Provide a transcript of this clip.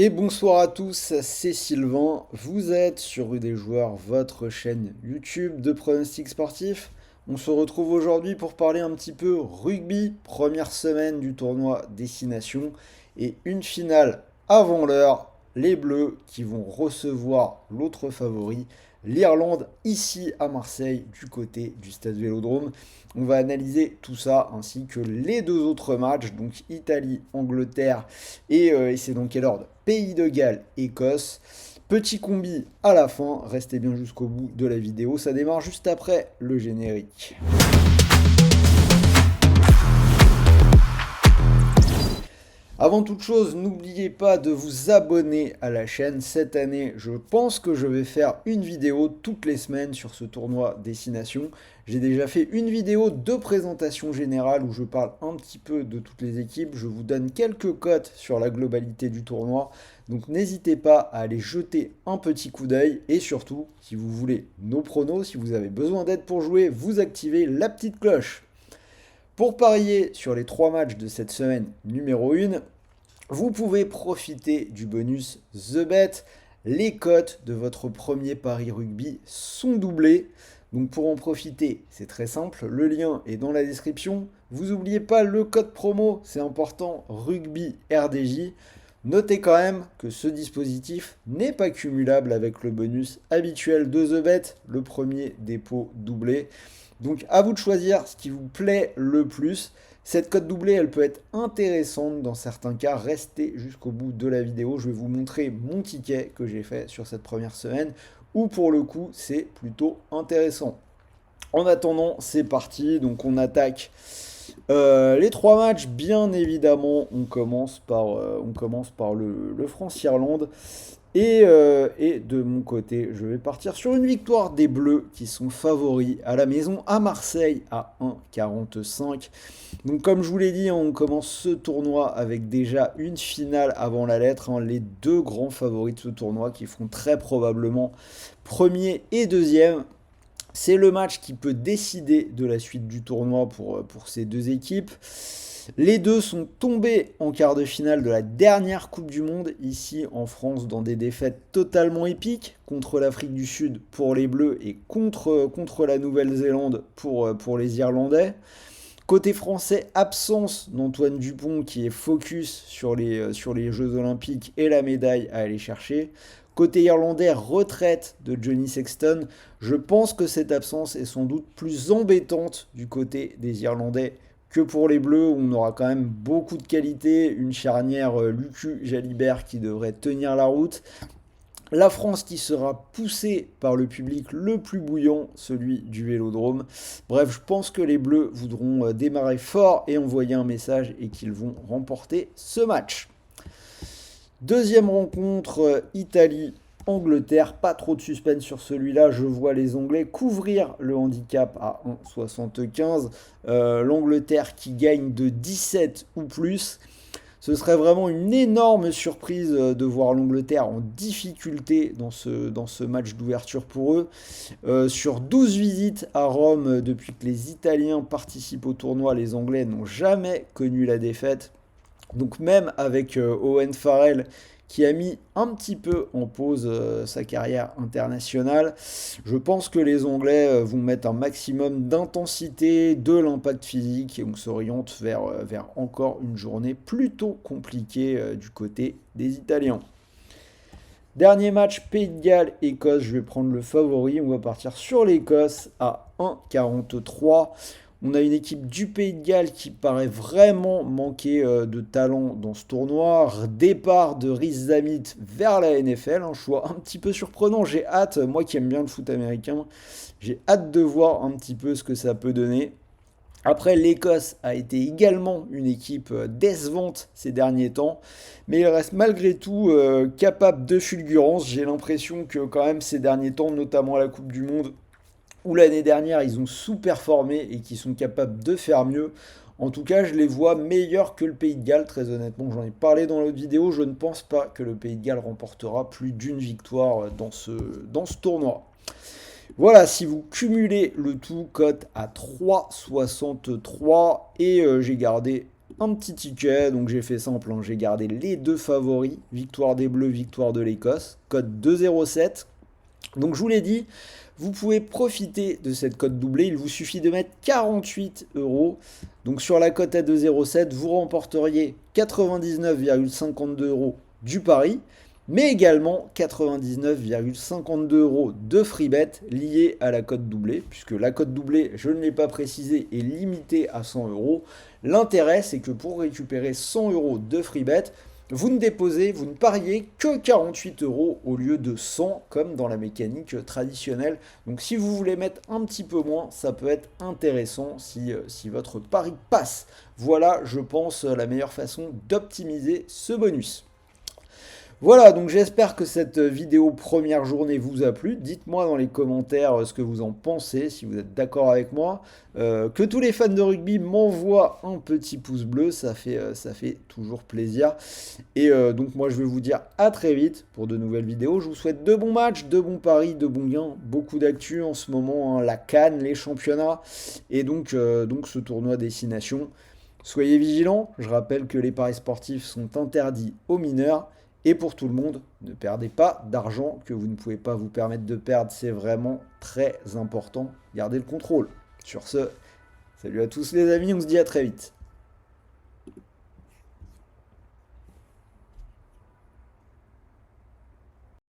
Et bonsoir à tous, c'est Sylvain, vous êtes sur Rue des Joueurs, votre chaîne YouTube de pronostics sportifs. On se retrouve aujourd'hui pour parler un petit peu rugby, première semaine du tournoi Destination et une finale avant l'heure, les Bleus qui vont recevoir l'autre favori, l'Irlande, ici à Marseille, du côté du stade Vélodrome. On va analyser tout ça ainsi que les deux autres matchs, donc Italie, Angleterre et c'est dans quel ordre? Pays de Galles, Écosse. Petit combi à la fin, restez bien jusqu'au bout de la vidéo, ça démarre juste après le générique. Avant toute chose, n'oubliez pas de vous abonner à la chaîne. Cette année, je pense que je vais faire une vidéo toutes les semaines sur ce tournoi Destination. J'ai déjà fait une vidéo de présentation générale où je parle un petit peu de toutes les équipes. Je vous donne quelques cotes sur la globalité du tournoi. Donc n'hésitez pas à aller jeter un petit coup d'œil. Et surtout, si vous voulez nos pronos, si vous avez besoin d'aide pour jouer, vous activez la petite cloche. Pour parier sur les 3 matchs de cette semaine numéro 1, vous pouvez profiter du bonus The Bet. Les cotes de votre premier pari rugby sont doublées. Donc pour en profiter, c'est très simple, le lien est dans la description. Vous n'oubliez pas le code promo, c'est important, rugby RDJ. Notez quand même que ce dispositif n'est pas cumulable avec le bonus habituel de The Bet, le premier dépôt doublé. Donc à vous de choisir ce qui vous plaît le plus. Cette cote doublée, elle peut être intéressante dans certains cas. Restez jusqu'au bout de la vidéo. Je vais vous montrer mon ticket que j'ai fait sur cette première semaine, où pour le coup, c'est plutôt intéressant. En attendant, c'est parti. Donc on attaque les 3 matchs. Bien évidemment, on commence par le France-Irlande. Et de mon côté, je vais partir sur une victoire des Bleus qui sont favoris à la maison à Marseille à 1,45. Donc comme je vous l'ai dit, on commence ce tournoi avec déjà une finale avant la lettre. Les deux grands favoris de ce tournoi qui feront très probablement premier et deuxième. C'est le match qui peut décider de la suite du tournoi pour ces deux équipes. Les deux sont tombés en quart de finale de la dernière Coupe du Monde, ici en France, dans des défaites totalement épiques, contre l'Afrique du Sud pour les Bleus et contre la Nouvelle-Zélande pour les Irlandais. Côté français, absence d'Antoine Dupont qui est focus sur les Jeux Olympiques et la médaille à aller chercher. Côté irlandais, retraite de Johnny Sexton. Je pense que cette absence est sans doute plus embêtante du côté des Irlandais que pour les Bleus, où on aura quand même beaucoup de qualité, une charnière Lucu-Jalibert qui devrait tenir la route. La France qui sera poussée par le public le plus bouillant, celui du Vélodrome. Bref, je pense que les Bleus voudront démarrer fort et envoyer un message et qu'ils vont remporter ce match. Deuxième rencontre, Italie-Angleterre. Pas trop de suspense sur celui-là. Je vois les Anglais couvrir le handicap à 1,75. L'Angleterre qui gagne de 17 ou plus. Ce serait vraiment une énorme surprise de voir l'Angleterre en difficulté dans ce match d'ouverture pour eux. Sur 12 visites à Rome depuis que les Italiens participent au tournoi, les Anglais n'ont jamais connu la défaite. Donc même avec Owen Farrell qui a mis un petit peu en pause sa carrière internationale, je pense que les Anglais vont mettre un maximum d'intensité, de l'impact physique et on s'oriente vers encore une journée plutôt compliquée du côté des Italiens. Dernier match, Pays de Galles, Écosse, je vais prendre le favori, on va partir sur l'Écosse à 1,43. On a une équipe du Pays de Galles qui paraît vraiment manquer de talent dans ce tournoi. Départ de Rhys Zamit vers la NFL, un choix un petit peu surprenant. J'ai hâte, moi qui aime bien le foot américain, j'ai hâte de voir un petit peu ce que ça peut donner. Après, l'Écosse a été également une équipe décevante ces derniers temps, mais il reste malgré tout capable de fulgurance. J'ai l'impression que quand même ces derniers temps, notamment à la Coupe du Monde, où l'année dernière ils ont sous-performé et qui sont capables de faire mieux. En tout cas, je les vois meilleurs que le Pays de Galles, très honnêtement. J'en ai parlé dans l'autre vidéo. Je ne pense pas que le Pays de Galles remportera plus d'une victoire dans ce tournoi. Voilà, si vous cumulez le tout, cote à 3,63 et j'ai gardé un petit ticket, donc j'ai fait simple, hein, j'ai gardé les deux favoris, victoire des Bleus, victoire de l'Écosse, code 2,07. Donc je vous l'ai dit, vous pouvez profiter de cette cote doublée, il vous suffit de mettre 48 euros. Donc sur la cote à 2,07, vous remporteriez 99,52 euros du pari, mais également 99,52 euros de free bet liés à la cote doublée, puisque la cote doublée, je ne l'ai pas précisé, est limitée à 100 euros. L'intérêt, c'est que pour récupérer 100 euros de free bet, vous ne pariez que 48 euros au lieu de 100 comme dans la mécanique traditionnelle. Donc si vous voulez mettre un petit peu moins, ça peut être intéressant si votre pari passe. Voilà, je pense, la meilleure façon d'optimiser ce bonus. Voilà, donc j'espère que cette vidéo première journée vous a plu. Dites-moi dans les commentaires ce que vous en pensez, si vous êtes d'accord avec moi. Que tous les fans de rugby m'envoient un petit pouce bleu, ça fait toujours plaisir. Et donc moi je vais vous dire à très vite pour de nouvelles vidéos. Je vous souhaite de bons matchs, de bons paris, de bons gains. Beaucoup d'actu en ce moment, hein, la CAN, les championnats. Et donc ce tournoi Destination. Soyez vigilants, je rappelle que les paris sportifs sont interdits aux mineurs. Et pour tout le monde, ne perdez pas d'argent que vous ne pouvez pas vous permettre de perdre. C'est vraiment très important. Gardez le contrôle. Sur ce, salut à tous les amis, on se dit à très vite.